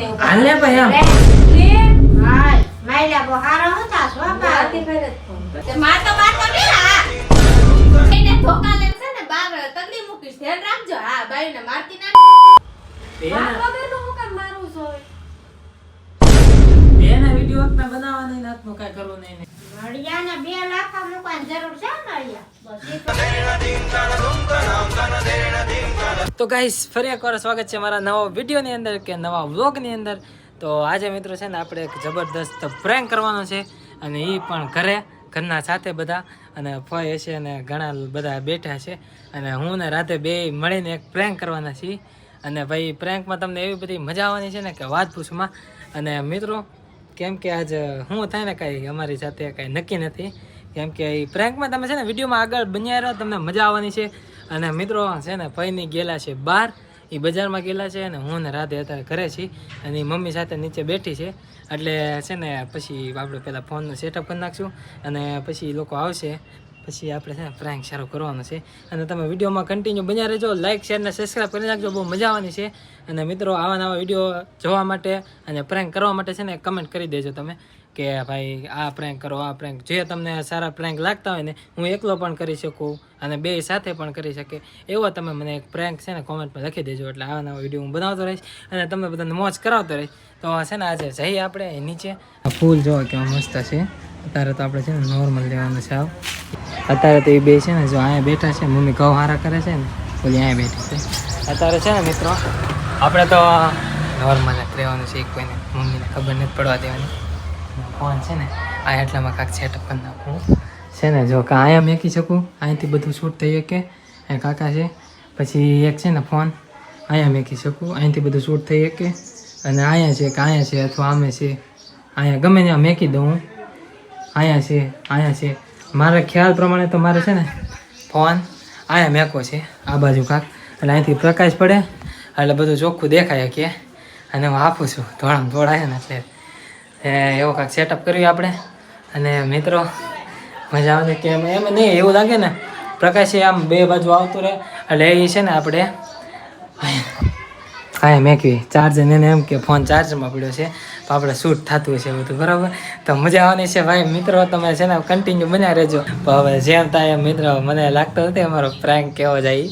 ગમે એવું હાલે ભાઈ આમ હાય માયલા બો હારો હતા સ્વાપા આતી ફેર જ ફોન તે માં તો નહીં હા એને ધોકા લેન છે ને બાર તગડી મૂકીશ ધ્યાન રાખજો હા બાઈને મારતી ના બેના વગરનું હું કામ મારું છું બેના વિડિયો ના બનાવવાની નાતનું કાઈ કરવું નહીં ને મળ્યાને 2 લાખ મૂકવાની જરૂર છે મળ્યા બસ તો ગાઈસ ફરી એકવાર સ્વાગત છે મારા નવા વિડીયોની અંદર કે નવા વ્લોગની અંદર. તો આજે મિત્રો છે ને આપણે એક જબરદસ્ત પ્રેન્ક કરવાનો છે અને એ પણ ઘરના સાથે બધા અને ફોય હશે અને ઘણા બધા બેઠા છે અને હું ને રાતે બે મળીને એક પ્રેન્ક કરવાના છીએ. અને ભાઈ પ્રેન્કમાં તમને એવી બધી મજા આવવાની છે ને કે વાત પૂછમાં. અને મિત્રો કેમ કે આજ શું થાય ને કાંઈ અમારી સાથે કાંઈ નક્કી નથી, કેમ કે એ પ્રેન્કમાં તમે છે ને વિડીયોમાં આગળ બન્યા રહો, તમને મજા આવવાની છે. અને મિત્રો છે ને ભાઈની ગયેલા છે બહાર, એ બજારમાં ગયેલા છે અને હું ને રાધે અત્યારે ઘરે છીએ અને એ મમ્મી સાથે નીચે બેઠી છે. એટલે છે ને પછી આપણે પહેલાં ફોનનું સેટઅપ કરી નાખશું અને પછી લોકો આવશે પછી આપણે છે ને પ્રેન્ક શરૂ કરવાનો છે. અને તમે વિડીયોમાં કન્ટિન્યુ બન્યા રહેજો, લાઇક શેર ને સબસ્ક્રાઈબ કરી નાખજો, બહુ મજા આવવાની છે. અને મિત્રો આવા નવા વિડીયો જોવા માટે અને પ્રેન્ક કરવા માટે છે ને કમેન્ટ કરી દેજો તમે કે ભાઈ આ પ્રેન્ક કરો, આ પ્રેન્ક. જે તમને સારા પ્રેન્ક લાગતા હોય ને હું એકલો પણ કરી શકું અને બે સાથે પણ કરી શકે એવો તમે મને એક પ્રેન્ક છે ને કોમેન્ટમાં લખી દેજો. એટલે આવા નવા વિડીયો હું બનાવતો રહીશ અને તમે બધાને મોજ કરાવતો રહીશ. તો છે ને આજે જઈએ આપણે નીચે. આ ફૂલ જોવા કેવા મસ્ત છે. અત્યારે તો આપણે છે ને નોર્મલ લેવાનું છે. અત્યારે તો એ બે છે ને જો અહીંયા બેઠા છે, મમ્મી ઘઉં હારા કરે છે ને ઓલી અહીંયા બેઠી છે. અત્યારે છે ને મિત્રો આપણે તો નોર્મલ જ રહેવાનું છે, કોઈને મમ્મીને ખબર નથી પડવા દેવાની. ફોન છે ને આ એટલામાં કાંક સેટઅપ કરી નાખું છે ને, જો કાં અહીંયા મેકી શકું, અહીંથી બધું શૂટ થઈ શકે. એ કાકા છે, પછી એક છે ને ફોન અહીંયા મેકી શકું, અહીંથી બધું શૂટ થઈ શકે. અને અહીંયા છે કે અહીંયા છે અથવા આમે છે, અહીંયા ગમે ત્યાં મેકી દઉં. અહીંયા છે, અહીંયા છે. મારા ખ્યાલ પ્રમાણે તો મારે છે ને ફોન અહીંયા મેકો છે આ બાજુ કાંક, એટલે અહીંથી પ્રકાશ પડે એટલે બધું ચોખ્ખું દેખાય કે. અને હું આપું છું ધોળામાં ધોળાય ને એટલે એવો કાંઈક સેટઅપ કર્યું આપણે. અને મિત્રો મજા આવે કે એમ નહીં એવું લાગે ને પ્રકાશ આમ બે બાજુ આવતું રહે એટલે એ છે ને આપણે અહીંયા મેકવી ચાર્જર એને એમ કે ફોન ચાર્જરમાં પડ્યો છે તો આપણે શૂટ થતું હશે બધું બરાબર. તો મજા આવવાની છે ભાઈ. મિત્રો તમે છે ને કન્ટિન્યુ બન્યા રહેજો. તો હવે જેમ થાય એમ મિત્રો મને લાગતો નથી અમારો પ્રેન્ક કેવો જાય.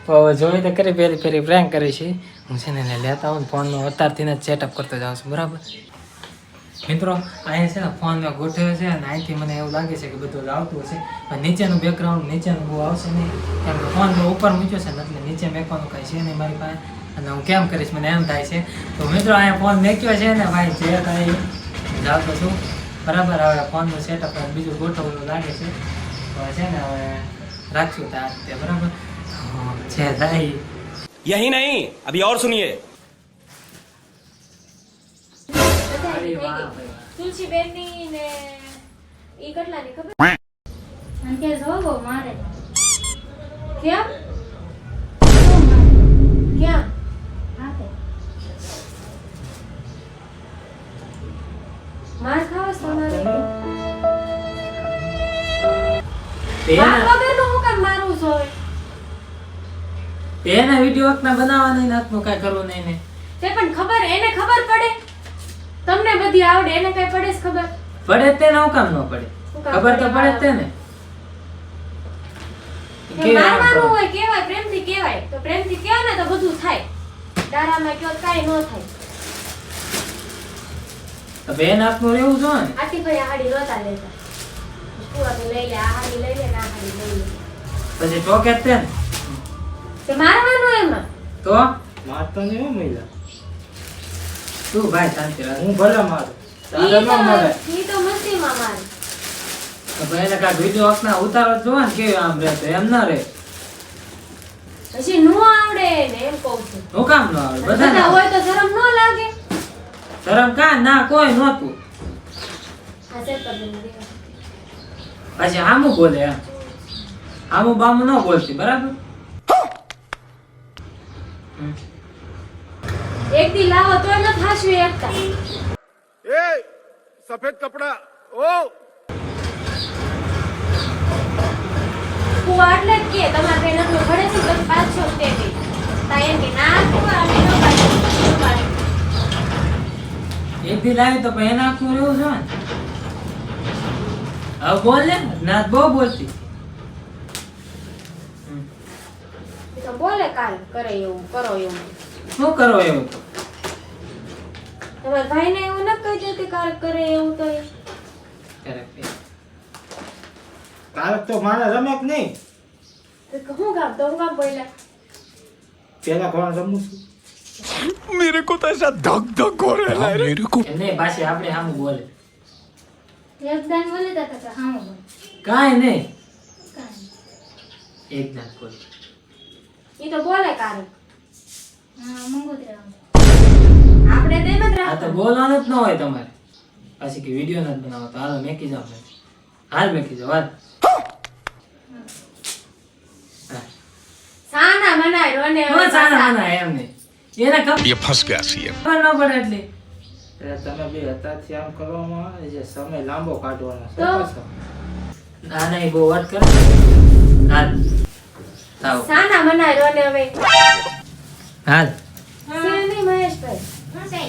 તો હવે જોઈ તો કરી ફેરી પ્રેન્ક કરી છે. હું છે ને એને લેતા આવું ફોનનો અત્યારથી જ સેટઅપ કરતો જાઉં છું બરાબર. મિત્રો અહીંયા છે ને ફોન મેં ગોઠવ્યો છે અને અહીંથી મને એવું લાગે છે કે બધું આવતું હશે પણ નીચેનું બેકગ્રાઉન્ડ નીચેનું બહુ આવશે નહીં, કેમ કે ફોન મેં ઉપર મૂક્યો છે ને એટલે નીચે મેકવાનું કાંઈ છે નહીં મારી પાસે. અને હું કેમ કરીશ મને એમ થાય છે. તો મિત્રો અહીંયા ફોન મેક્યો છે ને ભાઈ જે કાંઈ જાતો છું બરાબર. હવે ફોનનું સેટઅપ બીજું ગોઠવવું લાગે છે તો છે ને હવે રાખશું ત્યાં તે બરાબર છે થાય. यही नहीं अभी और सुनिए. તુલસી બેન ની ને ઈ કેટલાની ખબર અંતે જોવો મારે કેમ કેમ હાથે માર ખાવા તમારે બેના વગરનું હું કામ મારું છું બેના વિડીયો ના બનાવવાની નાતનું કાંઈ કરવું નહીં ને. તે પણ ખબર એને ખબર પડે, તમને બધી આવડે એને કઈ પડે છે ખબર પડે જ તેને હું કામ ન પડે, ખબર તો પડે જ તેને. મારવાનું હોય કેવાય પ્રેમથી કેવાય તો પ્રેમથી કહેવાય ને તો બધું થાય. દારામાં કયો કાઈ ન થાય. તો બેન આપનું રહેવું જો ને આટી ભાઈ આ હાડી નોતા લેતા પૂરા લઈ લે, આ હાડી લઈ લે, આ હાડી લઈ લે પછી ટોકે જ તે ને તે મારવાનું એમાં તો મારતો ને હું મહિલા તું ભાઈ શાંતિ રાખ, હું ભલે મારું તારે ન મળે. ઈ તો મસ્તીમાં મારે તો ભાઈ એને કાંઈક વિડીયો આપના ઉતારો જોવા ને કેવી આમ રહેતો એમ ના રહે. હજી નો આવડે ને એમ કહું છું. હું કામ ન આવે બધા બધા હોય તો શરમ ન લાગે. શરમ કા ના કોઈ નહોતું. આ સેટ પર દે પછી આમું બોલે એમ આમું બામું ન બોલતી બરાબર. એક દી લાવો તો ન થાશવી એકતા. ए सफेद कपड़ा ओ કુવા એટલે જ કે તમારે કઈ નતું પડે છે તો પાછો તે બી તા એમ કે ના કુવા અમે ન પાડે બુદ્ધિ લાવી તો પછી એના આખું રહેવું છે ને. હવે બોલ ને ના બહુ બોલતી. એ તો બોલે કાલ કરે એવું કરો એવું. શું કરો એવું તો? તમારા ભાઈને એવું ન કહી દેતી કાલ કરે એવું તો એ. કારક તો મારે રમે જ નહીં. તો હું કામ બોલ્યા પેલા કોણ રમું છું? मेरे को तो ऐसा धक धक हो रहा है मेरे को એમ નહીં પાછી આપણે સામું બોલે. એકદમ બોલે તા તો હા બોલ કાંઈ નહીં. એક દાંત બોલે. એ તો બોલે કાલ હા મંગોતરા આપણે તેમ જ આ તો રાખો બોલવાનું જ ન હોય તમારે. પાછી કે વિડીયો નથી બનાવો તો હાલો મેકી જાઓ. હાલ મેકી જાઓ હાલ. સાના મનાય રોને બસ આના આના એમ નહીં. એને ખબર ये फंस गया सी ન પડે એટલી. એટલે તમે બે અત્યારથી આમ કરવામાં આવે છે, સમય લાંબો કાઢવાનો છે. તો? પાછો. ના નહીં બહુ વાત કરે. હાલ આવો. સાના મનાય રોને હવે હાલ સેની મહેશભાઈ હું છે?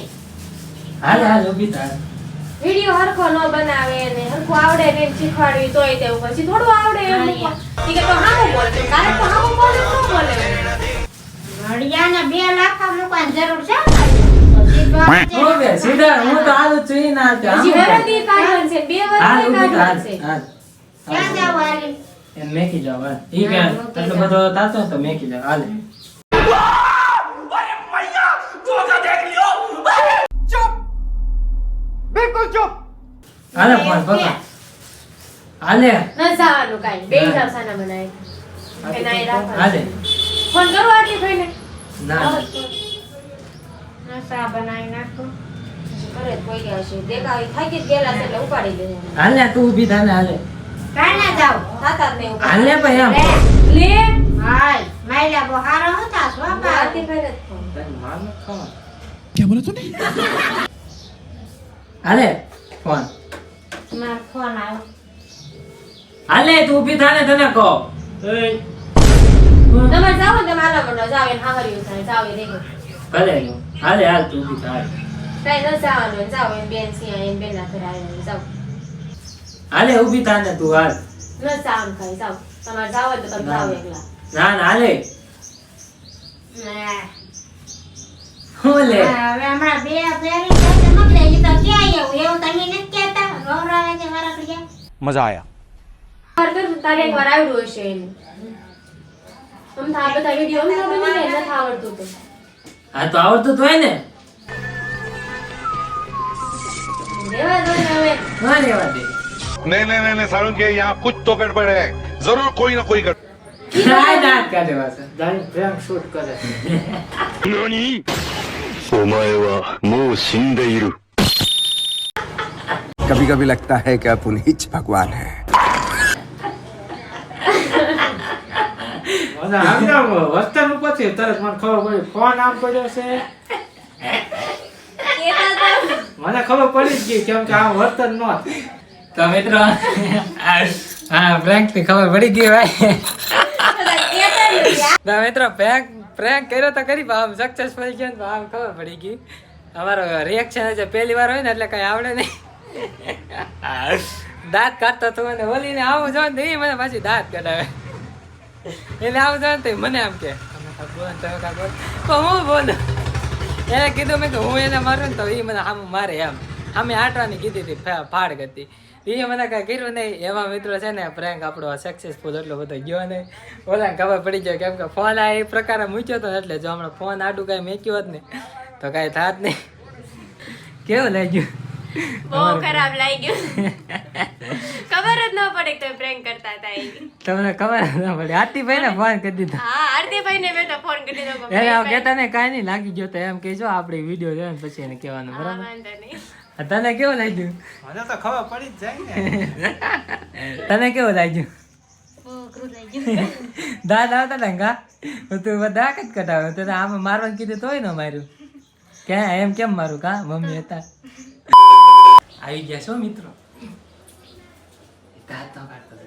હાલ હાલ ઊભી થા. વિડિયો હરખો ન બનાવે ને હરખો આવડે ને એમ શીખવાડવી તોય તે પછી થોડું આવડે એમ ઈ કે તો હામું બોલતો કાલે તો હામું બોલે તો બોલે ઘડિયાળને 2 લાખ મૂકવાની જરૂર છે? હું બે સીધા હું તો હાલ જ છું ઈ ના હાલતે. હજી વરદી કાઢવાનું છે 2 હાલ વર્ષે ઊભી થા હાલ કાઢવાનું છે હાલ. ક્યાં જાવ હાલી? એમ મેકી જાઓ હાલ. ઈ કે હા, મૂકી એટલો જાઓ. બધો થાતો હોય તો મેકી જાઓ હાલ. હાલે ફોન પકડ. હાલે ન જવાનું કાઈ બે જાવ સાના મનાય કે નાઈ રાખવાનું હાલે. ફોન કરો આટલી ભાઈને ના નાસ્તા બનાવી નાખો. કરે કોઈ ગયા છે દેખાવી થાકી જ ગયેલા છે એટલે ઉપાડી લેવાનું હાલે તું ઊભી થા ને હાલે. કાંઈ ના જાવ. થાતા જ નહીં ઉપાડી હાલે ભાઈ એમ. લે હાય માયલા બહુ હારો હતા બાપા. આરતી ભાઈને જ ફોન તને માર નથી ખાવાનું. क्या बोला तूने હાલે ફોન. મારો ફોન આવ્યો. હાલે તું ઊભી થા ને તને કહો. એય, તમારે જાવ ને તમે આલા મંડો જાવ એને હાહર્યું થાય જાવ એ દેખો ભલે નું. હાલે હાલ તું ઊભી થા હાલ. કઈ ન જવાનું જાવ એને બેન સિયા એને બેન ના ઘરે આવ્યા જાવ હાલે ઊભી થા ને તું હાલ. ન જવાનું ખાઈ જાવ તમારે જાવ હોય તો તમે જાવ એકલા ના ના હાલે. હા. હું લે હવે હમણાં 2 ફેરી થાય તો મોકલે. ઈ તો ક્યાં એવું? એવું તમે નથી કહેતા? રોવરાવે છે મારા ઘડિયા. मजा आया માર ઘર તારે એકવાર આવ્યું હશે એને આમ થા બધા વિડિયો અમને બની જાય નથી આવડતું તો હા તો આવડતું તો હોય ને. રેવા દો ને હવે ના રેવા દે. नहीं नहीं नहीं नहीं सारुण के यहाँ कुछ तो गड़बड़ है जरूर कोई ना कोई गड़बड़ કાંઈ દાંત કાઢે પાછા. જાણે પ્રેમ શૂટ કરે. お前はもう死んでいる कभी कभी लगता है कि आप उन्हीं च भगवान हैं મને સમજાવો, વર્તન ઉપરથી તરત મને ખબર પડી ફોન આમ પડ્યો છે. મને ખબર પડી જ ગઈ કેમ કે આ વર્તન નો તો મિત્રો હા પ્રેન્ક ની ખબર પડી ગઈ ભાઈ. ના મિત્રો પ્રેન્ક કર્યો તો કરી આમ સક્સેસફુલ ગયો ને આમ ખબર પડી ગઈ. અમારો રિએક્શન જે પહેલી વાર હોય ને એટલે કઈ આવડે નહીં. દાંત કાઢતો તો અને ઓલીને આવું જો ને એ મને પાછી દાંત કાઢાવે. એને આવું જો ને તો મને આમ કે તમે કાંઈક બોલો ને તમે કાંઈક બોલો તો હું બોલું. એને કીધું મેં કે હું એને મારું ને તો એ મને આમ મારે એમ અમે આટવાની કીધી હતી ફાડ કરતી. એ મને કાંઈ કર્યું નહીં. એમાં મિત્રો છે ને પ્રેન્ક આપણો સક્સેસફુલ એટલો બધો ગયો નહીં. ઓલા ખબર પડી જાય કેમ કે ફોન આ એ પ્રકારે મૂક્યો હતો ને એટલે જો હમણાં ફોન આડું કાંઈ મૂક્યો હોત ને તો કાંઈ થાત નહીં. કેવું લાગ્યું? બહુ ખરાબ લાગ્યું ખબર જ ન પડે કે તમે પ્રેન્ક કરતા હતા એ તમને ખબર જ ના પડી. આરતીભાઈ ને ફોન કરી દીધો. હા આરતીભાઈ ને મેં તો ફોન કરી દીધો એને આમ કહેતા ને કાંઈ નહીં લાગી ગયો તો એમ કહેજો આપણે વિડીયો જોયો ને પછી એને કહેવાનું બરાબર. વાંધો નહીં તને કેવું લાગ્યું? મને તો ખબર પડી જ જાય ને. તને કેવું લાગ્યું? બહુ અઘરું થઈ ગયું દાદ આવતા ને કા તું બધા જ કટાવે તો આમ મારવાનું કીધું તોય ન માર્યું. ક્યાં એમ કેમ મારું કા મમ્મી હતા આવી ગયા છો મિત્રો. દાંત તો કાઢતો હતો.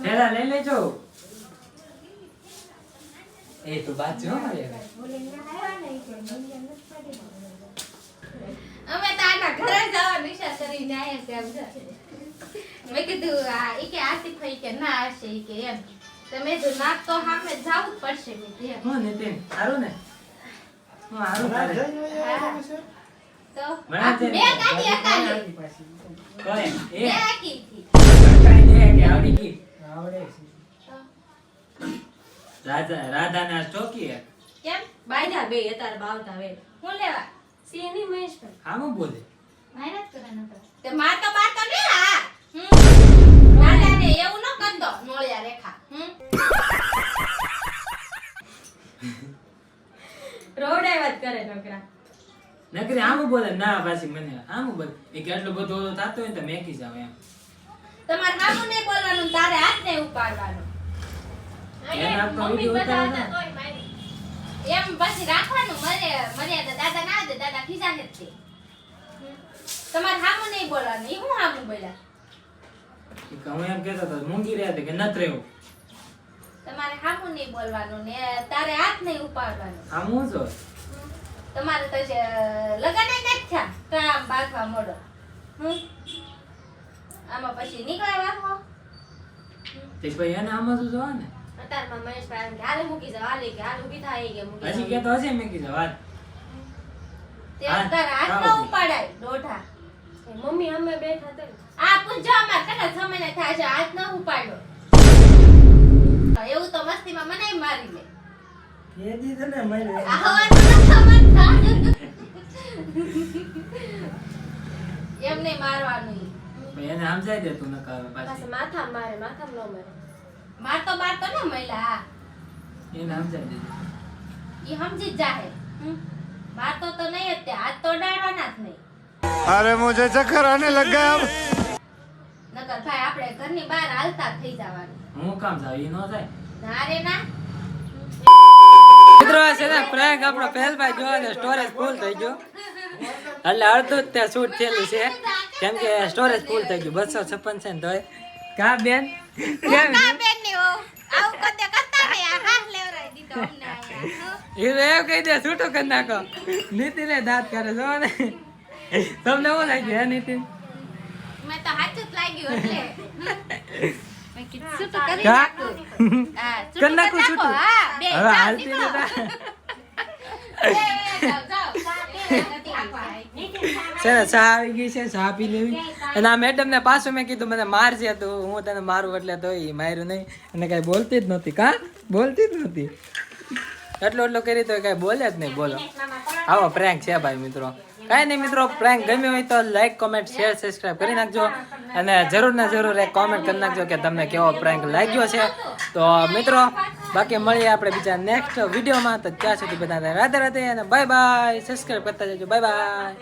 પેલા લઈ લેજો. એ તો બાત જો મારી આગળ. અમે તો આના ઘરે જવા નિશા કરીને આયા છે આમ છે. મેં કીધું આ ઈ કે આરતી થઈ કે ના હશે ઈ કે એમ. તમે જો નાક તો સામે જાવું જ પડશે મેં કીધું. હું નીતિન સારું ને હું સારું તારે તો મને આ છે બે ને, ગાડી હતા ને. કોઈ બે એ આકી હતી. કાઈ દે કે આવડી ગઈ આવડે તો રાધા ને આ ચોકી હે. કેમ બાયધા બે અતાર બાવતા વે હું લેવા સીની મહેશભાઈ આમ બોલે મહેનત કરવાનો તો. તે માર તો ને આ દાદા ને એવું ન કરતો નોળિયા રેખા રોડે વાત કરે નકરા નકરી આમ બોલે ના પાછી મને આમ બોલે એ કે આટલું બધું થતું હોય ને તો મેકી જાવ એમ તમાર નામું નહીં બોલવાનું તારે હાથ નહીં ઉપાડવાનું એને આ તો મમ્મી વિડિયો બધા ઉતારે હતા તોય મારી. એમ પછી રાખવાનું મર્યાદા દાદા ના દે દાદા ખીજા ને જ તે. તમારે હામું નહીં બોલવાનું ઈ હું હામું બોલ્યા કે હું એમ કહેતો તો મૂંગી રહ્યા કે નત રહેવું તમારે હામું નહીં બોલવાનું ને તારે હાથ નહીં ઉપાડવાનું આમ હું છો તમારે તો છે લગન નથી થયા કામ બાંધવા મોડો આમાં પછી નીકળ્યા વાહો તે ભાઈ એને આમ જ જોવા ને અતારમાં મહેશભાઈ એમ કે હાલે મૂકી જાવ હાલે કે હાલ ઊભી થાય કે મૂકી હજી જાવ. કેતો હશે મેં કીધું વાત તે હા, તારા હાથ હા, ન ઉપાડાય દોઢા મમ્મી અમે બેઠા હતા ને. આ પૂછજો અમાર કેટલા સમયને થાય છે હાથ ન ઉપાડ્યો એવું તો મસ્તીમાં મને મારી લે એ દીધું ને મને આ હવાનું ન સમજતા. એમ નહીં મારવાનું ઈ. એને સમજાઈ દે તું નકા હવે પાછા પાછી માથામાં મારે માથામાં ન મારે મારતો ને મહિલા એને સમજાઈ દે ઈ સમજી જ જાહે મારતો તો નહીં જ તે હાથ તો ડાળવાના જ નહીં अरे मुझे चक्कर आने लग गया अब નકર ભાઈ આપણે ઘરની બહાર હાલતા થઈ જવાનું હું કામ જાવ ઈ નો થાય ના રે ના મિત્રો છે ને પ્રેન્ક આપણો પહેલભાઈ જો ને સ્ટોરેજ ફૂલ થઈ ગયો એટલે અડધું જ ત્યાં શૂટ થયેલું છે કેમ કે સ્ટોરેજ ફૂલ થઈ ગયું 256 છે ને તોય કા બેન કેમ બેન ની આવું કદે કરતા ને આ હાથ લેવરાઈ દીધો અમને આયા એ એવું કહી દે છૂટું કરી નાખો નીતિને દાંત કરે જો ને તમને શું લાગ્યું હે નીતિન મેં તો હાચું જ લાગ્યું એટલે મેં કીધું શું તો કરી કા? નાખું હા કરી નાખું કરી છૂટું? નાખો. હા બે હવે જાઓ, હાલતી નીકળો. નતા જાઓ, નથી આપવા. છે ને ચા આવી ગઈ છે ચા પી લેવી અને આ મેડમ ને પાછું મેં કીધું મને મારજે તો હું તને મારું એટલે તો ઈ માર્યું નહીં અને કઈ બોલતી જ નહોતી કા બોલતી જ નહોતી એટલું કરી તો કઈ બોલે જ નહીં બોલો આવો પ્રેન્ક છે ભાઈ મિત્રો કાંઈ નહીં મિત્રો પ્રેન્ક ગમ્યો હોય તો લાઈક કોમેન્ટ શેર સબસ્ક્રાઇબ કરી નાખજો અને જરૂર ને જરૂર એક કોમેન્ટ કરી નાખજો કે તમને કેવો પ્રેન્ક લાગ્યો છે તો મિત્રો બાકી મળીએ આપણે બીજા નેક્સ્ટ વિડીયોમાં તો ત્યાં સુધી બધાને રાધે રાધે અને બાય બાય સબસ્ક્રાઇબ કરતા જજો બાય બાય